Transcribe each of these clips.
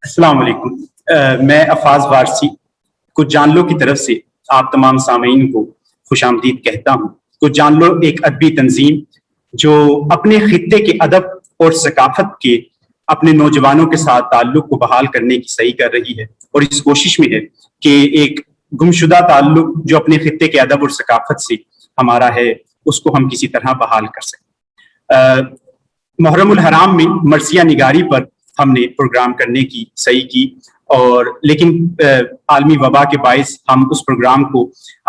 السلام علیکم، میں افاظ وارسی کچھ جان لو کی طرف سے آپ تمام سامعین کو خوش آمدید کہتا ہوں۔ کچھ جان لو ایک ادبی تنظیم جو اپنے خطے کے ادب اور ثقافت کے اپنے نوجوانوں کے ساتھ تعلق کو بحال کرنے کی صحیح کر رہی ہے، اور اس کوشش میں ہے کہ ایک گمشدہ تعلق جو اپنے خطے کے ادب اور ثقافت سے ہمارا ہے اس کو ہم کسی طرح بحال کر سکیں۔ محرم الحرام میں مرثیہ نگاری پر ہم نے پروگرام کرنے کی صحیح کی، اور لیکن عالمی وبا کے باعث ہم اس پروگرام کو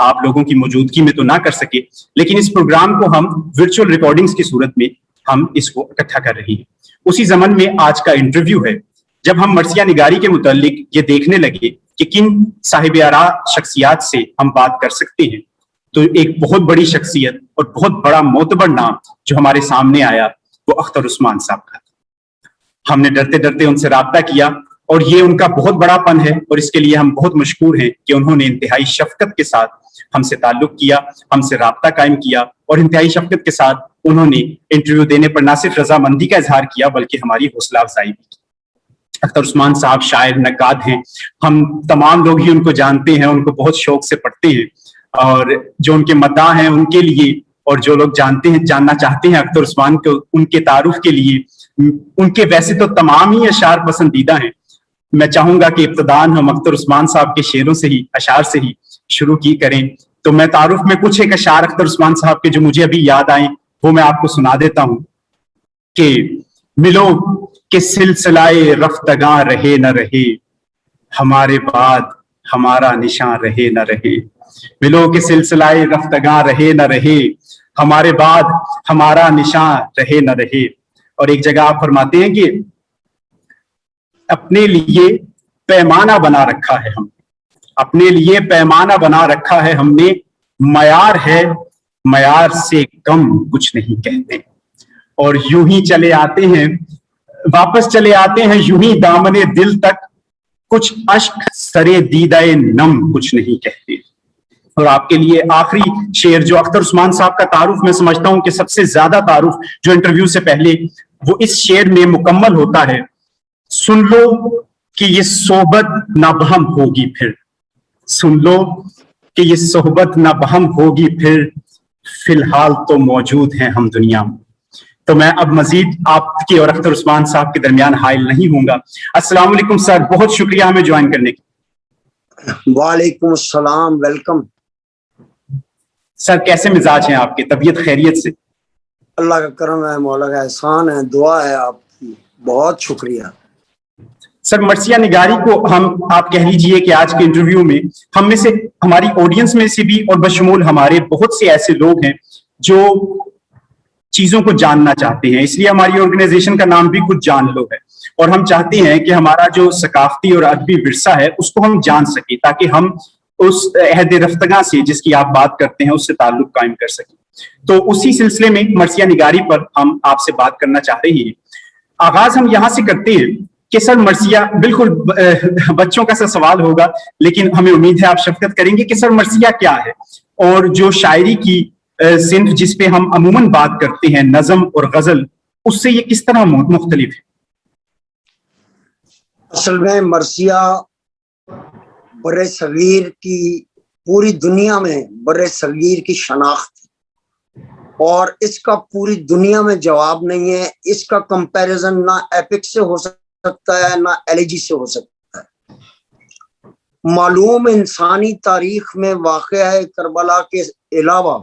آپ لوگوں کی موجودگی میں تو نہ کر سکے، لیکن اس پروگرام کو ہم ورچوئل ریکارڈنگز کی صورت میں ہم اس کو اکٹھا کر رہے ہیں۔ اسی ضمن میں آج کا انٹرویو ہے۔ جب ہم مرثیہ نگاری کے متعلق یہ دیکھنے لگے کہ کن صاحب آراء شخصیات سے ہم بات کر سکتے ہیں، تو ایک بہت بڑی شخصیت اور بہت بڑا معتبر نام جو ہمارے سامنے آیا وہ اختر عثمان صاحب کا تھا۔ ہم نے ڈرتے ڈرتے ان سے رابطہ کیا، اور یہ ان کا بہت بڑا پن ہے، اور اس کے لیے ہم بہت مشکور ہیں کہ انہوں نے انتہائی شفقت کے ساتھ ہم سے تعلق کیا، ہم سے رابطہ قائم کیا، اور انتہائی شفقت کے ساتھ انہوں نے انٹرویو دینے پر نہ صرف رضامندی کا اظہار کیا بلکہ ہماری حوصلہ افزائی بھی کی۔ اختر عثمان صاحب شاعر، نقاد ہیں، ہم تمام لوگ ہی ان کو جانتے ہیں، ان کو بہت شوق سے پڑھتے ہیں، اور جو ان کے مداح ہیں ان کے لیے، اور جو لوگ جانتے ہیں جاننا چاہتے ہیں اختر عثمان کو، ان کے تعارف کے لیے ان کے ویسے تو تمام ہی اشعار پسندیدہ ہیں۔ میں چاہوں گا کہ ابتداءً ہم اختر عثمان صاحب کے شعروں سے ہی، اشعار سے ہی شروع کی کریں، تو میں تعارف میں کچھ ایک اشعار اختر عثمان صاحب کے جو مجھے ابھی یاد آئیں وہ میں آپ کو سنا دیتا ہوں کہ ملو کہ سلسلہ رفتگاں رہے نہ رہے، ہمارے بعد ہمارا نشاں رہے نہ رہے۔ ملو کہ سلسلہ رفتگاں رہے نہ رہے، ہمارے بعد ہمارا نشاں رہے نہ رہے۔ اور ایک جگہ آپ فرماتے ہیں کہ اپنے لیے پیمانہ بنا رکھا ہے ہم، اپنے لیے پیمانہ بنا رکھا ہے ہم نے، معیار ہے معیار سے کم کچھ نہیں کہتے، اور یوں ہی چلے آتے ہیں، واپس چلے آتے ہیں یوں ہی دامن دل تک، کچھ اشک سرے دیدہ نم کچھ نہیں کہتے۔ اور آپ کے لیے آخری شعر جو اختر عثمان صاحب کا تعارف میں سمجھتا ہوں کہ سب سے زیادہ تعارف جو انٹرویو سے پہلے وہ اس شعر میں مکمل ہوتا ہے، سن لو کہ یہ صحبت نہ بہم ہوگی پھر، سن لو کہ یہ صحبت نہ بہم ہوگی پھر، فی الحال تو موجود ہیں ہم دنیا میں۔ تو میں اب مزید آپ کے اور اختر عثمان صاحب کے درمیان حائل نہیں ہوں گا۔ السلام علیکم سر، بہت شکریہ ہمیں جوائن کرنے کی۔ وعلیکم السلام، ویلکم سر، کیسے مزاج ہیں آپ کے؟ طبیعت خیریت سے؟ اللہ کا کرم ہے، مولا کا احسان ہے، دعا ہے آپ کی، بہت شکریہ۔ سر، مرثیہ نگاری کو ہم آپ کہہ لیجئے کہ آج کے انٹرویو میں ہم میں سے، ہماری آڈینس میں سے بھی اور بشمول ہمارے بہت سے ایسے لوگ ہیں جو چیزوں کو جاننا چاہتے ہیں، اس لیے ہماری آرگنائزیشن کا نام بھی کچھ جان لو ہے، اور ہم چاہتے ہیں کہ ہمارا جو ثقافتی اور ادبی ورثہ ہے اس کو ہم جان سکیں تاکہ ہم اس عہد رفتگاں سے جس کی آپ بات کرتے ہیں اس سے تعلق قائم کر سکیں۔ تو اسی سلسلے میں مرثیہ نگاری پر ہم آپ سے بات کرنا چاہ رہے ہیں۔ آغاز ہم یہاں سے کرتے ہیں کہ سر، مرثیہ بالکل بچوں کا سا سوال ہوگا، لیکن ہمیں امید ہے آپ شفقت کریں گے کہ سر مرثیہ کیا ہے، اور جو شاعری کی صنف جس پہ ہم عموماً بات کرتے ہیں، نظم اور غزل، اس سے یہ کس طرح مختلف ہے؟ اصل میں مرثیہ بر صغیر کی، پوری دنیا میں بر صغیر کی شناخت ہے، اور اس کا پوری دنیا میں جواب نہیں ہے۔ اس کا کمپیریزن نہ ایپک سے ہو سکتا ہے نہ ایلیجی سے ہو سکتا ہے۔ معلوم انسانی تاریخ میں واقعہ کربلا کے علاوہ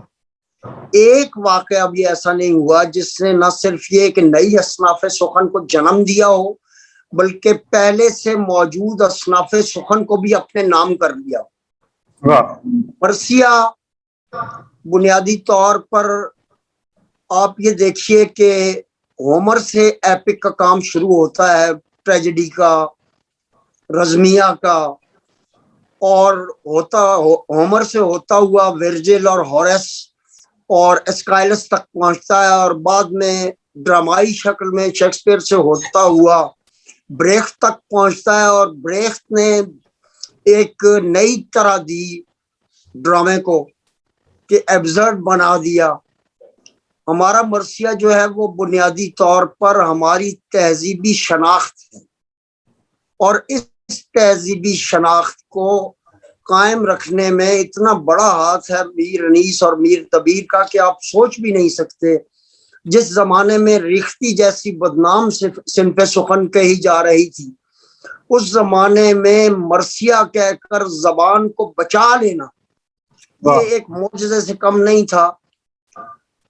ایک واقعہ بھی ایسا نہیں ہوا جس نے نہ صرف یہ کہ نئی اصناف سخن کو جنم دیا ہو، بلکہ پہلے سے موجود اصناف سخن کو بھی اپنے نام کر لیا۔ مرثیہ بنیادی طور پر آپ یہ دیکھیے کہ ہومر سے ایپک کا کام شروع ہوتا ہے، ٹریجڈی کا، رزمیہ کا، اور ہومر سے ہوتا ہوا ورجل اور ہاریس اور اسکائلس تک پہنچتا ہے، اور بعد میں ڈرامائی شکل میں شیکسپیئر سے ہوتا ہوا بریخت تک پہنچتا ہے، اور بریخت نے ایک نئی طرح دی ڈرامے کو کہ ایبزرڈ بنا دیا۔ ہمارا مرثیہ جو ہے وہ بنیادی طور پر ہماری تہذیبی شناخت ہے، اور اس تہذیبی شناخت کو قائم رکھنے میں اتنا بڑا ہاتھ ہے میر انیس اور میر دبیر کا کہ آپ سوچ بھی نہیں سکتے. جس زمانے میں ریختی جیسی بدنام صنف سخن کہی جا رہی تھی، اس زمانے میں مرثیہ کہہ کر زبان کو بچا لینا یہ ایک معجزے سے کم نہیں تھا.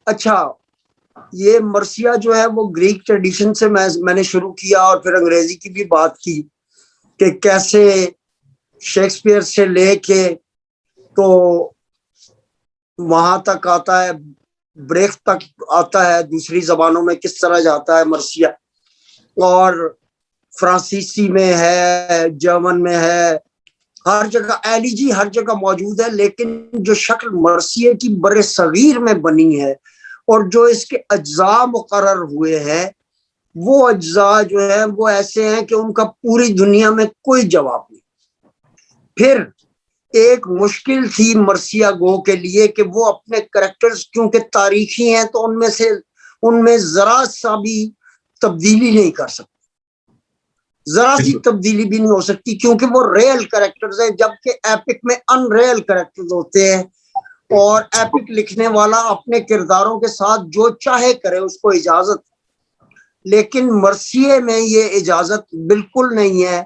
اچھا، یہ مرثیہ جو ہے وہ گریک ٹریڈیشن سے میں نے شروع کیا اور پھر انگریزی کی بھی بات کی کہ کیسے شیکسپیئر سے لے کے تو وہاں تک آتا ہے، بریخت تک آتا ہے، دوسری زبانوں میں کس طرح جاتا ہے مرثیہ، اور فرانسیسی میں ہے، جرمن میں ہے، ہر جگہ ایلیجی ہر جگہ موجود ہے. لیکن جو شکل مرثیے کی بر صغیر میں بنی ہے اور جو اس کے اجزاء مقرر ہوئے ہیں، وہ اجزاء جو ہیں وہ ایسے ہیں کہ ان کا پوری دنیا میں کوئی جواب نہیں. پھر ایک مشکل تھی مرثیہ گو کے لیے کہ وہ اپنے کریکٹرز کیونکہ تاریخی ہیں تو ان میں ذرا سا بھی تبدیلی نہیں کر سکتے، ذرا سی تبدیلی بھی نہیں ہو سکتی کیونکہ وہ ریئل کریکٹرز ہیں، جبکہ ایپک میں ان ریئل کریکٹرز ہوتے ہیں. اور ایپک لکھنے والا اپنے کرداروں کے ساتھ جو چاہے کرے، اس کو اجازت. لیکن مرثیے میں یہ اجازت بالکل نہیں ہے.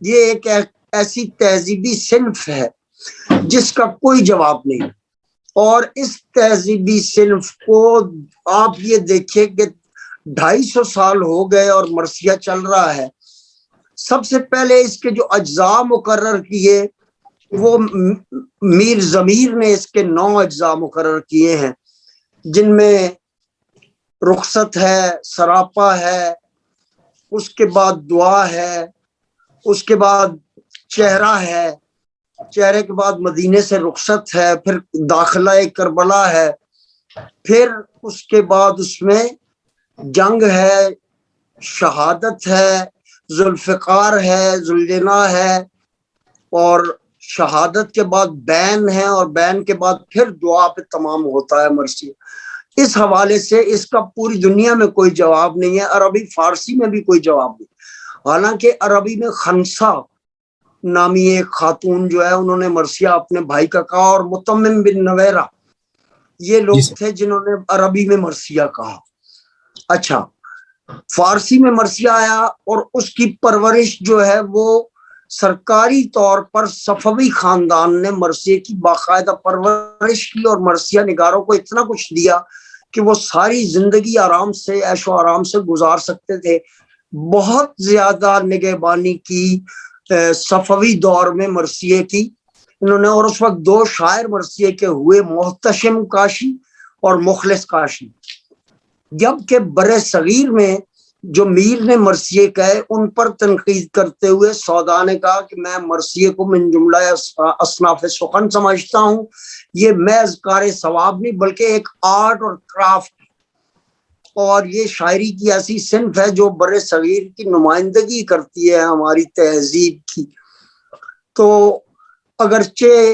یہ ایک ایسی تہذیبی صنف ہے جس کا کوئی جواب نہیں. اور اس تہذیبی صنف کو آپ یہ دیکھیں کہ 250 سال ہو گئے اور مرثیہ چل رہا ہے. سب سے پہلے اس کے جو اجزاء مقرر کیے وہ میر ضمیر نے اس کے 9 اجزاء مقرر کیے ہیں، جن میں رخصت ہے، سراپا ہے، اس کے بعد دعا ہے، اس کے بعد چہرہ ہے، چہرے کے بعد مدینے سے رخصت ہے، پھر داخلہ کربلا ہے، پھر اس کے بعد اس میں جنگ ہے، شہادت ہے، ذوالفقار ہے، ذوالجنا ہے، اور شہادت کے بعد بین ہے، اور بین کے بعد پھر دعا پہ تمام ہوتا ہے مرثیہ. اس حوالے سے اس کا پوری دنیا میں کوئی جواب نہیں ہے، عربی فارسی میں بھی کوئی جواب نہیں. حالانکہ عربی میں خنسا نامی ایک خاتون جو ہے انہوں نے مرثیہ اپنے بھائی کا کہا، اور متمم بن نویرہ یہ لوگ تھے جنہوں نے عربی میں مرثیہ کہا. اچھا، فارسی میں مرثیہ آیا اور اس کی پرورش جو ہے وہ سرکاری طور پر صفوی خاندان نے مرثیے کی باقاعدہ پرورش کی اور مرثیہ نگاروں کو اتنا کچھ دیا کہ وہ ساری زندگی آرام سے عیش و آرام سے گزار سکتے تھے. بہت زیادہ نگہبانی کی صفوی دور میں مرثیے کی انہوں نے، اور اس وقت 2 شاعر مرثیے کے ہوئے، محتشم کاشی اور مخلص کاشی. جبکہ بر صغیر میں جو میر نے مرثیے کہے ان پر تنقید کرتے ہوئے سودا نے کہا کہ میں مرثیے کو من جملہ اصناف سخن سمجھتا ہوں، یہ محض کار ثواب نہیں بلکہ ایک آرٹ اور کرافٹ، اور یہ شاعری کی ایسی صنف ہے جو بر صغیر کی نمائندگی کرتی ہے ہماری تہذیب کی. تو اگرچہ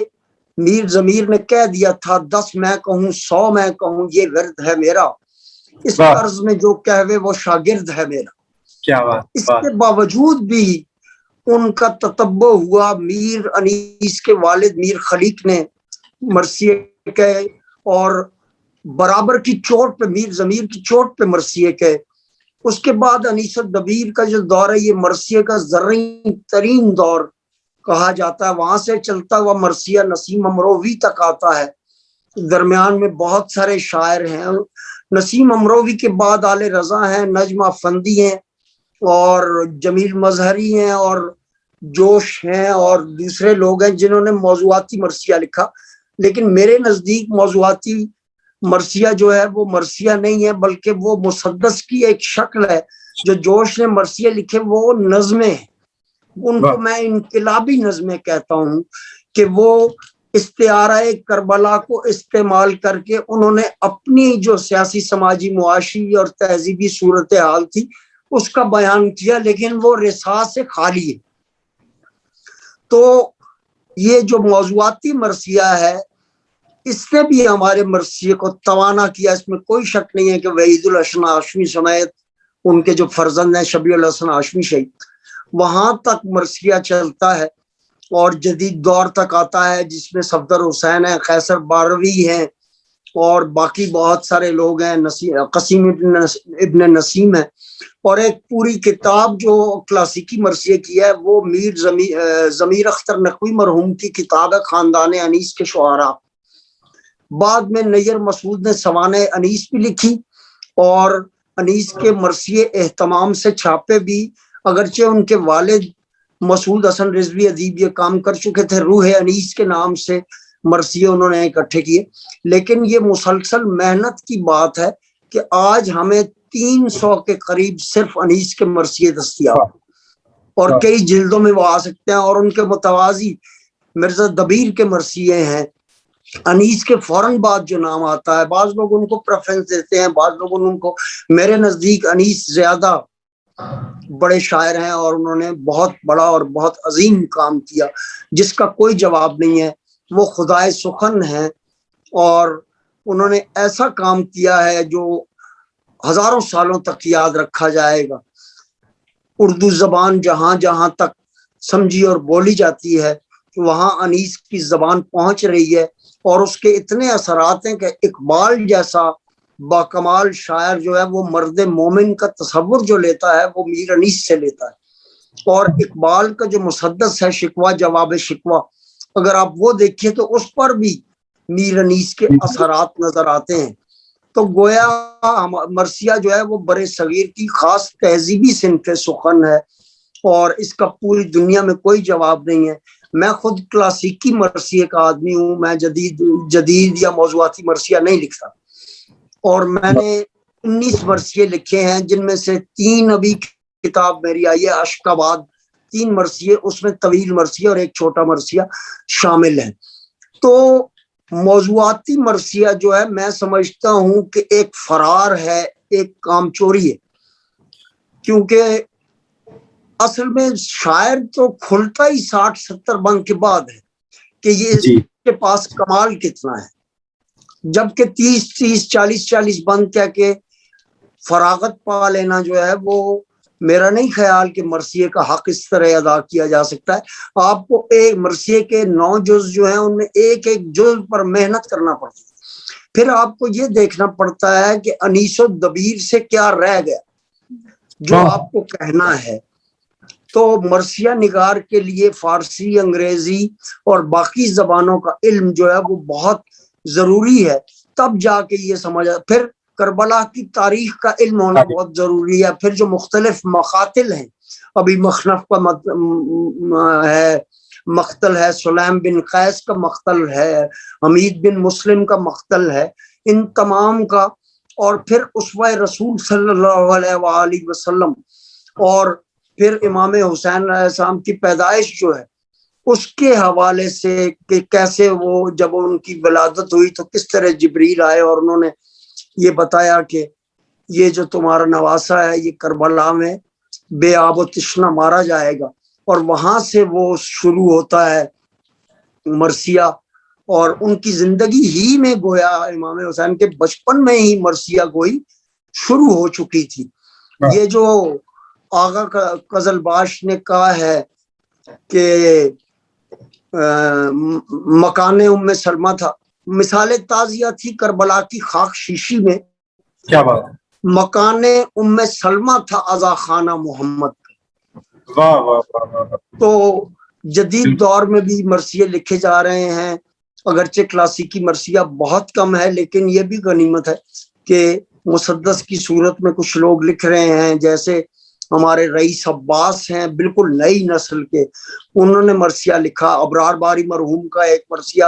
میر ضمیر نے کہہ دیا تھا 10 میں کہوں 100 میں کہوں یہ ورد ہے میرا، اس طرز میں جو کہوے وہ شاگرد ہے میرا. کیا بات. اس کے باوجود بھی ان کا تتبع ہوا. میر انیس کے والد میر خلیق نے مرثیے کہے اور برابر کی چوٹ پہ میر ضمیر کی چوٹ پہ مرثیے کہے. اس کے بعد انیس دبیر کا جو دور ہے یہ مرثیے کا زرعی ترین دور کہا جاتا ہے. وہاں سے چلتا ہوا مرثیہ نسیم امروی تک آتا ہے. درمیان میں بہت سارے شاعر ہیں. نسیم امروی کے بعد آل رضا ہیں، نجم افندی ہیں، اور جمیل مظہری ہیں، اور جوش ہیں، اور دوسرے لوگ ہیں جنہوں نے موضوعاتی مرثیہ لکھا. لیکن میرے نزدیک موضوعاتی مرثیہ جو ہے وہ مرثیہ نہیں ہے بلکہ وہ مسدس کی ایک شکل ہے. جو جوش نے مرثیہ لکھے وہ نظمیں ہیں، ان کو میں انقلابی نظمیں کہتا ہوں کہ وہ استعارہ کربلا کو استعمال کر کے انہوں نے اپنی جو سیاسی سماجی معاشی اور تہذیبی صورتحال تھی اس کا بیان کیا، لیکن وہ رسا سے خالی ہے. تو یہ جو موضوعاتی مرثیہ ہے اس نے بھی ہمارے مرثیے کو توانا کیا. اس میں کوئی شک نہیں ہے کہ وحید الحسن ہاشمی سمیت ان کے جو فرزند ہیں شبیع الحسن ہاشمی شہید وہاں تک مرثیہ چلتا ہے اور جدید دور تک آتا ہے، جس میں صفدر حسین ہے، قیصر باروی ہیں اور باقی بہت سارے لوگ ہیں، قسیم ابن نسیم ہے. اور ایک پوری کتاب جو کلاسیکی مرثیے کی ہے وہ میر ضمیر اختر نقوی مرحوم کی کتاب ہے، خاندان انیس کے شعراء. بعد میں نیر مسعود نے سوانح انیس بھی لکھی اور انیس کے مرثیے اہتمام سے چھاپے بھی، اگرچہ ان کے والد مسعود حسن رضوی ادیب یہ کام کر چکے تھے، روح انیس کے نام سے مرثیے انہوں نے اکٹھے کیے. لیکن یہ مسلسل محنت کی بات ہے کہ آج ہمیں 300 کے قریب صرف انیس کے مرثیے دستیاب اور کئی جلدوں میں وہ آ سکتے ہیں. اور ان کے متوازی مرزا دبیر کے مرثیے ہیں. انیس کے فوراً بعد جو نام آتا ہے، بعض لوگ ان کو پریفرنس دیتے ہیں، بعض لوگ ان کو، میرے نزدیک انیس زیادہ بڑے شاعر ہیں اور انہوں نے بہت بڑا اور بہت عظیم کام کیا جس کا کوئی جواب نہیں ہے. وہ خدائے سخن ہیں اور انہوں نے ایسا کام کیا ہے جو ہزاروں سالوں تک یاد رکھا جائے گا. اردو زبان جہاں جہاں تک سمجھی اور بولی جاتی ہے وہاں انیس کی زبان پہنچ رہی ہے اور اس کے اتنے اثرات ہیں کہ اقبال جیسا باکمال شاعر جو ہے وہ مرد مومن کا تصور جو لیتا ہے وہ میر انیس سے لیتا ہے. اور اقبال کا جو مسدس ہے شکوہ جواب شکوہ، اگر آپ وہ دیکھیے تو اس پر بھی میر انیس کے اثرات نظر آتے ہیں. تو گویا مرثیہ جو ہے وہ برے صغیر کی خاص تہذیبی صنف سخن ہے اور اس کا پوری دنیا میں کوئی جواب نہیں ہے. میں خود کلاسیکی مرثیے کا آدمی ہوں، میں جدید یا موضوعاتی مرثیہ نہیں لکھتا اور میں نے 19 مرثیے لکھے ہیں جن میں سے 3 ابھی کتاب میری آئی ہے اشکاباد، 3 مرثیے، اس میں طویل مرثیہ اور ایک چھوٹا مرثیہ شامل ہے. تو موضوعاتی مرثیہ جو ہے میں سمجھتا ہوں کہ ایک فرار ہے، ایک کام چوری ہے، کیونکہ اصل میں شاعر تو کھلتا ہی 60-70 بند کے بعد ہے کہ یہ اس کے پاس کمال کتنا ہے، جبکہ 30-40 بند کیا کہ فراغت پا لینا جو ہے وہ میرا نہیں خیال کہ مرثیے کا حق اس طرح ادا کیا جا سکتا ہے. آپ کو ایک مرثیے کے 9 جز جو ہیں ان میں ایک ایک جز پر محنت کرنا پڑتا ہے. پھر آپ کو یہ دیکھنا پڑتا ہے کہ انیس و دبیر سے کیا رہ گیا جو آپ کو کہنا ہے. تو مرثیہ نگار کے لیے فارسی، انگریزی اور باقی زبانوں کا علم جو ہے وہ بہت ضروری ہے، تب جا کے یہ سمجھ. پھر کربلا کی تاریخ کا علم ہونا بہت ضروری ہے. پھر جو مختلف مقاتل ہیں، ابھی مخنف کا ہے مقتل ہے، سلیم بن قیس کا مقتل ہے، حمید بن مسلم کا مقتل ہے، ان تمام کا. اور پھر اسوہ رسول صلی اللہ علیہ وآلہ وسلم اور پھر امام حسین علیہ السلام کی پیدائش جو ہے اس کے حوالے سے کہ کیسے وہ جب ان کی ولادت ہوئی تو کس طرح جبریل آئے اور انہوں نے یہ بتایا کہ یہ جو تمہارا نواسا ہے یہ کربلا میں بے آب و تشنہ مارا جائے گا. اور وہاں سے وہ شروع ہوتا ہے مرثیہ اور ان کی زندگی ہی میں گویا امام حسین کے بچپن میں ہی مرثیہ گوئی شروع ہو چکی تھی. یہ جو آغا قزلباش نے کہا ہے کہ مکان ام سلمہ تھا، مثال تازیہ تھی کربلا کی خاک شیشی میں، کیا بات، مکان ام سلمہ تھا عزا خانہ محمد. واہ واہ واہ. تو جدید دور میں بھی مرثیے لکھے جا رہے ہیں، اگرچہ کلاسیکی مرثیہ بہت کم ہے لیکن یہ بھی غنیمت ہے کہ مسدس کی صورت میں کچھ لوگ لکھ رہے ہیں. جیسے ہمارے رئیس عباس ہیں بالکل نئی نسل کے، انہوں نے مرثیہ لکھا. ابرار باری مرحوم کا ایک مرثیہ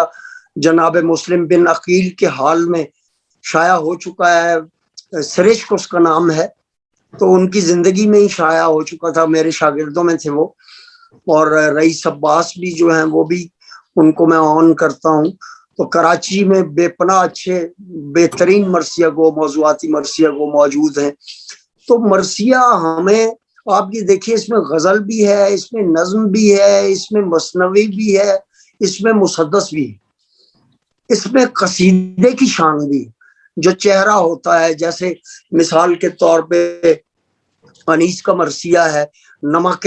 جناب مسلم بن عقیل کے حال میں شائع ہو چکا ہے، سرشک اس کا نام ہے، تو ان کی زندگی میں ہی شائع ہو چکا تھا، میرے شاگردوں میں تھے وہ. اور رئیس عباس بھی جو ہیں وہ بھی ان کو میں آن کرتا ہوں. تو کراچی میں بے پناہ اچھے بہترین مرثیہ گو، موضوعاتی مرثیہ گو موجود ہیں. تو مرثیہ ہمیں، آپ یہ دیکھیے، اس میں غزل بھی ہے، اس میں نظم بھی ہے، اس میں مثنوی بھی ہے، اس میں مسدس بھی ہے، اس میں قصیدے کی شان بھی جو چہرہ ہوتا ہے. جیسے مثال کے طور پہ انیس کا مرثیہ ہے نمک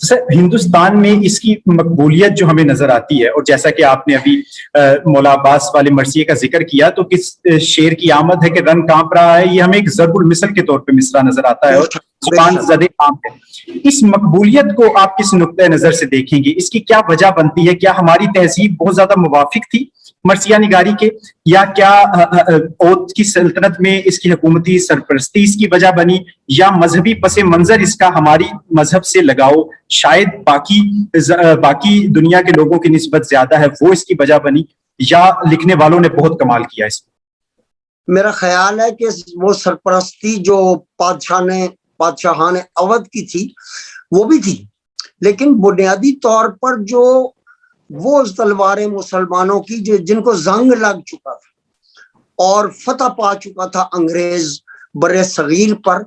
سر ہندوستان میں اس کی مقبولیت جو ہمیں نظر آتی ہے، اور جیسا کہ آپ نے ابھی مولا عباس والے مرثیے کا ذکر کیا، تو کس شعر کی آمد ہے کہ رنگ کانپ رہا ہے، یہ ہمیں ایک ضرب المثل کے طور پہ مصرع نظر آتا ہے اور زبان زدے عام ہے. اس مقبولیت کو آپ کس نقطۂ نظر سے دیکھیں گے؟ اس کی کیا وجہ بنتی ہے؟ کیا ہماری تہذیب بہت زیادہ موافق تھی مرثیہ نگاری کے، یا کیا اوت کی سلطنت میں اس کی حکومتی سرپرستی اس کی وجہ بنی، یا مذہبی پس منظر اس کا ہماری مذہب سے لگاؤ شاید باقی دنیا کے لوگوں کی نسبت زیادہ ہے، وہ اس کی وجہ بنی، یا لکھنے والوں نے بہت کمال کیا اس میں؟ میرا خیال ہے کہ وہ سرپرستی جو پادشاہان اودھ کی تھی وہ بھی تھی، لیکن بنیادی طور پر جو وہ تلواریں مسلمانوں کی جن کو زنگ لگ چکا تھا اور فتح پا چکا تھا انگریز بر صغیر پر،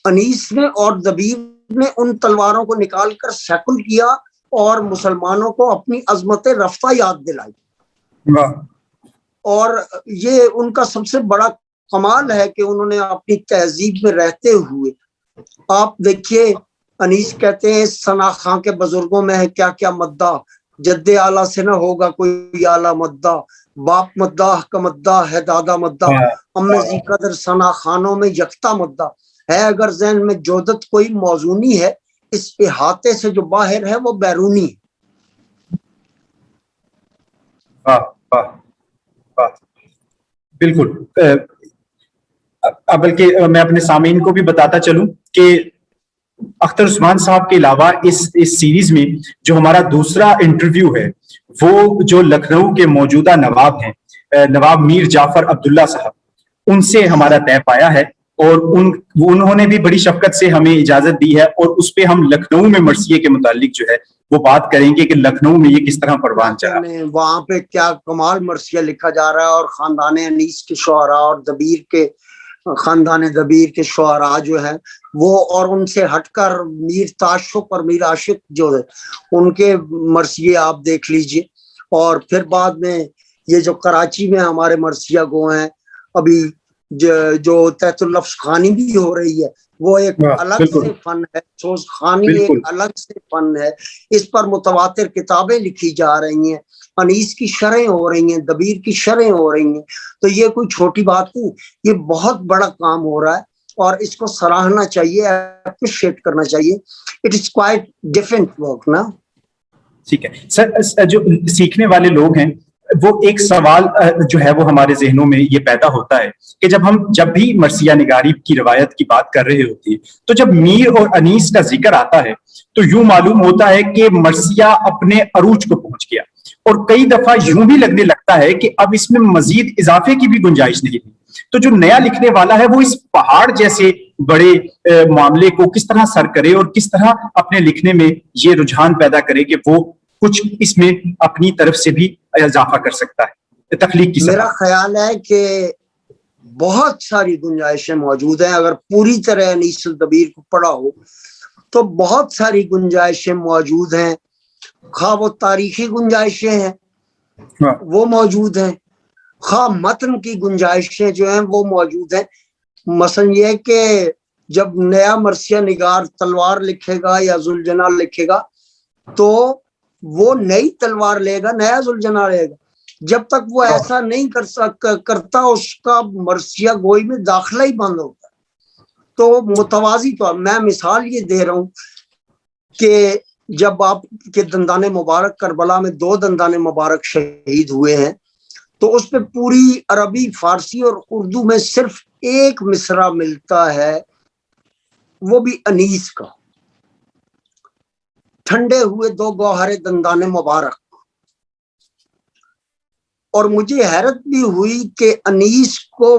انیس نے اور دبیر نے ان تلواروں کو نکال کر سیکل کیا اور مسلمانوں کو اپنی عظمت رفتہ یاد دلائی. اور یہ ان کا سب سے بڑا کمال ہے کہ انہوں نے اپنی تہذیب میں رہتے ہوئے، آپ دیکھیے انیس کہتے ہیں ثنا خاں کے بزرگوں میں ہے کیا کیا مداح، جد اعلیٰ سے نہ ہوگا کوئی اعلیٰ مداح، باپ مداح کا مداح ہے دادا مداح، ام ذی قدر ثنا خانوں میں یکتا مداح ہے، اگر ذہن میں جودت کوئی موزونی ہے، اس احاطے سے جو باہر ہے وہ بیرونی ہے. بالکل. بلکہ میں اپنے سامعین کو بھی بتاتا چلوں کہ اختر عثمان صاحب کے علاوہ اس سیریز میں جو ہمارا دوسرا انٹرویو ہے وہ جو لکھنؤ کے موجودہ نواب ہیں، نواب میر جعفر عبداللہ صاحب، ان سے ہمارا طے پایا ہے، اور انہوں نے بھی بڑی شفقت سے ہمیں اجازت دی ہے، اور اس پہ ہم لکھنؤ میں مرثیے کے متعلق جو ہے وہ بات کریں گے کہ لکھنؤ میں یہ کس طرح پروان چڑھا، وہاں پہ کیا کمال مرثیہ لکھا جا رہا ہے، اور خاندان انیس کے شعراء اور دبیر کے خاندان دبیر کے شعراء جو ہیں وہ، اور ان سے ہٹ کر میر تاشق اور میر عاشق جو ہے ان کے مرثیے آپ دیکھ لیجئے. اور پھر بعد میں یہ جو کراچی میں ہمارے مرثیہ گو ہیں، ابھی جو تحت اللفظ خوانی بھی ہو رہی ہے، وہ ایک الگ سے فن ہے، سوز خوانی ایک الگ سے فن ہے، اس پر متواتر کتابیں لکھی جا رہی ہیں، انیس کی شرحیں ہو رہی ہیں، دبیر کی شرحیں ہو رہی ہیں. تو یہ کوئی چھوٹی بات نہیں، یہ بہت بڑا کام ہو رہا ہے اور اس کو سراہنا چاہیے، اپریشیٹ کرنا چاہیے. It is quite different work نا. ٹھیک ہے سر، جو سیکھنے والے لوگ ہیں وہ ایک سوال جو ہے وہ ہمارے ذہنوں میں یہ پیدا ہوتا ہے کہ جب بھی مرثیہ نگاری کی روایت کی بات کر رہے ہوتے ہیں تو جب میر اور انیس کا ذکر آتا ہے تو یوں معلوم ہوتا ہے کہ مرثیہ اپنے عروج کو پہنچ گیا، اور کئی دفعہ یوں بھی لگنے لگتا ہے کہ اب اس میں مزید اضافے کی بھی گنجائش نہیں ہے. تو جو نیا لکھنے والا ہے وہ اس پہاڑ جیسے بڑے معاملے کو کس طرح سر کرے اور کس طرح اپنے لکھنے میں یہ رجحان پیدا کرے کہ وہ کچھ اس میں اپنی طرف سے بھی اضافہ کر سکتا ہے تخلیق کی. میرا خیال ہے کہ بہت ساری گنجائشیں موجود ہیں، اگر پوری طرح انیس الدبیر کو پڑھا ہو تو بہت ساری گنجائشیں موجود ہیں، خواہ وہ تاریخی گنجائشیں ہیں وہ موجود ہیں، خواہ متن کی گنجائشیں جو ہیں وہ موجود ہیں. مثلا یہ کہ جب نیا مرثیہ نگار تلوار لکھے گا یا ذوالجناح لکھے گا تو وہ نئی تلوار لے گا، نیا ذوالجناح لے گا. جب تک وہ ایسا نہیں کرتا اس کا مرثیہ گوئی میں داخلہ ہی بند ہوتا ہے. تو متوازی طور میں مثال یہ دے رہا ہوں کہ جب آپ کے دندان مبارک کربلا میں 2 دندان مبارک شہید ہوئے ہیں تو اس پہ پوری عربی، فارسی اور اردو میں صرف ایک مصرع ملتا ہے، وہ بھی انیس کا، ٹھنڈے ہوئے 2 گوہر دندان مبارک. اور مجھے حیرت بھی ہوئی کہ انیس کو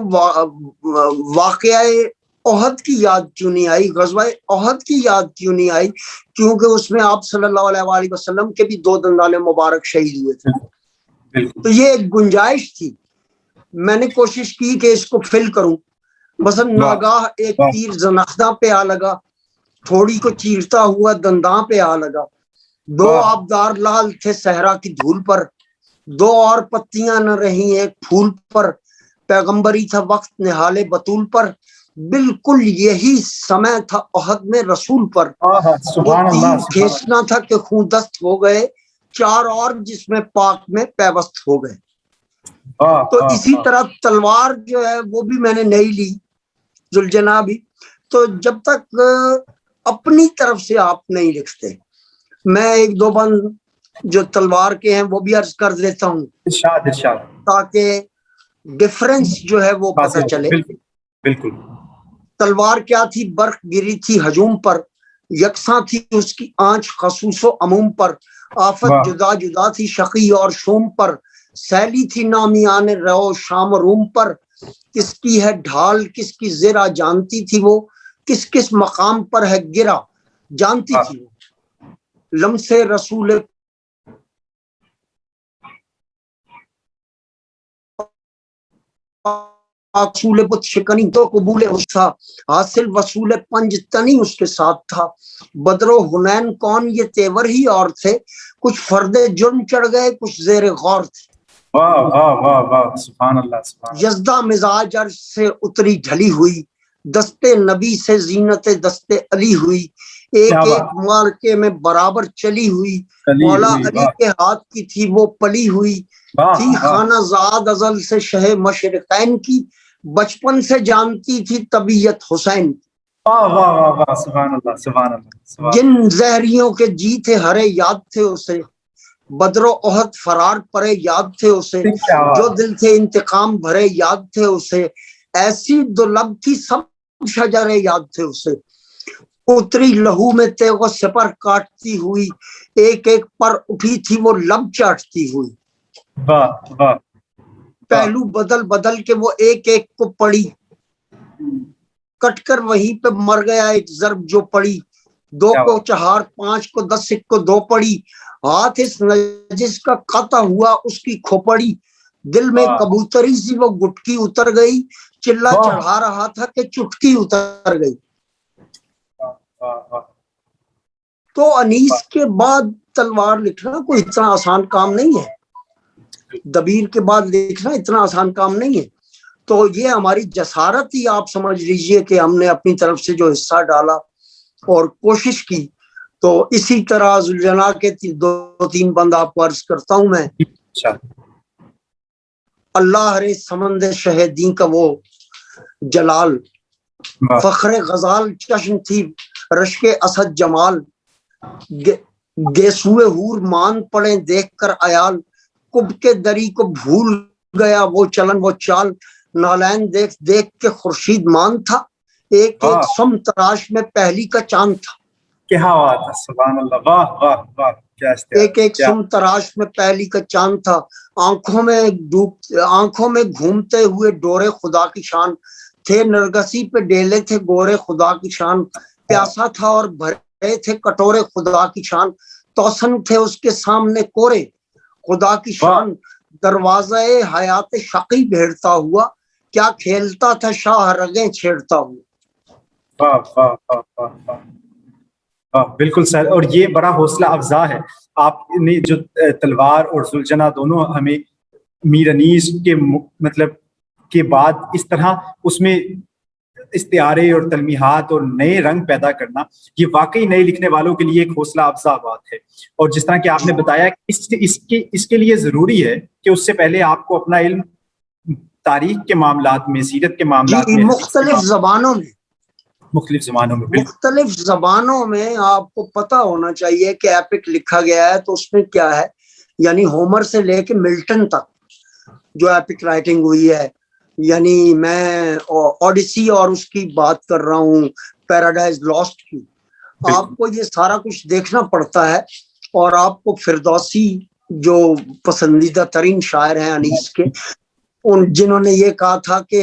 واقعہ احد کی یاد کیوں نہیں آئی، غزوہ احد کی یاد کیوں نہیں آئی، کیونکہ اس میں آپ صلی اللہ علیہ وآلہ وسلم کے بھی 2 دندان مبارک شہید ہوئے تھے. تو یہ ایک گنجائش تھی، میں نے کوشش کی کہ اس کو فل کروں. مثلا ناگاہ ایک تیر زنخدہ پہ آ لگا، تھوڑی کو چیرتا ہوا دنداں پہ آ لگا، 2 آبدار لال تھے صحرا کی دھول پر، 2 اور پتیاں نہ رہی ایک پھول پر، پیغمبری تھا وقت نہال بطول پر، بالکل یہی سمے تھا عہد میں رسول پر، سبحان اللہ کھینچنا تھا کہ خون دست ہو گئے 4 اور جس میں پاک میں پیوست ہو گئے۔ تو اسی طرح تلوار جو ہے وہ بھی میں نے نہیں لی ذوالجنابی۔ تو جب تک اپنی طرف سے آپ نہیں لکھتے، میں 1-2 بند جو تلوار کے ہیں وہ بھی عرض کر دیتا ہوں ارشاد تاکہ ڈفرنس جو ہے وہ پتہ چلے۔ بالکل تلوار کیا تھی؟ برق گری تھی ہجوم پر، یکساں تھی اس کی آنچ خصوص و عموم پر، آفت جدا جدا تھی شقی اور شوم پر، سیلی تھی نامیان رو شام روم پر، کس کی ہے ڈھال کس کی زرہ جانتی تھی وہ، کس کس مقام پر ہے گرا جانتی تھی وہ، لمس رسول اصول بت شکنی تو قبول حسا، حاصل وصول پنج تنی اس کے ساتھ تھا، بدر و حنین کون یہ تیور ہی اور تھے، کچھ فرد جرم چڑھ گئے کچھ زیر غور تھے۔ سبحان اللہ یزدہ مزاج عرش سے اتری ڈھلی ہوئی، دستے نبی سے زینت دستے علی ہوئی، ایک ایک مارکے میں برابر چلی ہوئی، مولا علی کے ہاتھ کی تھی وہ پلی ہوئی، تھی خانہ زاد ازل سے شہ مشرقین کی، بچپن سے جانتی تھی طبیعت حسین کی۔ سبحان اللہ جن زہریوں کے جی تھے ہرے یاد تھے اسے، بدر و احد فرار پرے یاد تھے اسے، جو دل تھے انتقام بھرے یاد تھے اسے، ایسی دو لب تھی سب شجرے یاد تھے اسے، اتری لہو میں تیغ و سپر کاٹتی ہوئی، ایک ایک پر اٹھی تھی وہ لب چاٹتی ہوئی، پہلو بدل بدل کے وہ ایک ایک کو پڑی، کٹ کر وہیں پہ مر گیا ایک ضرب جو پڑی، 2 کو 4 5 کو 10 1 کو 2 پڑی، ہاتھ اس نجس کا قطع ہوا اس کی کھوپڑی، دل میں کبوتری سی وہ گٹکی اتر گئی، چلا چڑھا رہا تھا کہ چٹکی اتر گئی۔ تو انیس کے بعد تلوار لکھنا کوئی اتنا آسان کام نہیں ہے، دبیر کے بعد لکھنا اتنا آسان کام نہیں ہے۔ تو یہ ہماری جسارت ہی آپ سمجھ لیجئے کہ ہم نے اپنی طرف سے جو حصہ ڈالا اور کوشش کی۔ تو اسی طرح ذوالجناح کے 2-3 بند آپ کو عرض کرتا ہوں میں۔ اللہ رے سمند شہدین کا وہ جلال، فخر غزال چشم تھی رشک اسد جمال، گیسوئے حور مان پڑے دیکھ کر عیال، کب کے دری کو بھول گیا وہ چلن وہ چال، نالین دیکھ دیکھ کے خورشید مان تھا، ایک ایک سم تراش میں پہلی کا چاند تھا۔ کیا بات ہے، سبحان اللہ، واہ واہ واہ، ایک ایک سم تراش میں پہلی کا چاند تھا، آنکھوں میں گھومتے ہوئے ڈورے خدا کی شان، تھے نرگسی پہ ڈیلے تھے گورے خدا کی شان، پیاسا تھا اور بھرے تھے کٹورے خدا کی شان، توسن تھے اس کے سامنے کورے خدا کی شان، دروازہ حیات شقی بھیڑتا ہوا، کیا کھیلتا تھا شاہ رگیں چھیڑتا ہوا۔ بالکل سر، اور یہ بڑا حوصلہ افزا ہے آپ نے جو تلوار اور ذوالجناح دونوں ہمیں میر انیس کے مطلب کے بعد اس طرح اس میں استعارے اور تلمیحات اور نئے رنگ پیدا کرنا، یہ واقعی نئے لکھنے والوں کے لیے ایک حوصلہ افزا بات ہے۔ اور جس طرح کہ آپ نے بتایا اس کے لیے ضروری ہے کہ اس سے پہلے آپ کو اپنا علم تاریخ کے معاملات میں، سیرت کے معاملات میں، مختلف زبانوں میں آپ کو پتا ہونا چاہیے کہ ایپک لکھا گیا ہے تو اس میں کیا ہے، یعنی ہومر سے لے کے ملٹن تک جو ایپک رائٹنگ ہوئی ہے، یعنی میں اوڈیسی اور اس کی بات کر رہا ہوں پیراڈائز لاسٹ کی، آپ کو یہ سارا کچھ دیکھنا پڑتا ہے۔ اور آپ کو فردوسی جو پسندیدہ ترین شاعر ہیں انیس کے، جنہوں نے یہ کہا تھا کہ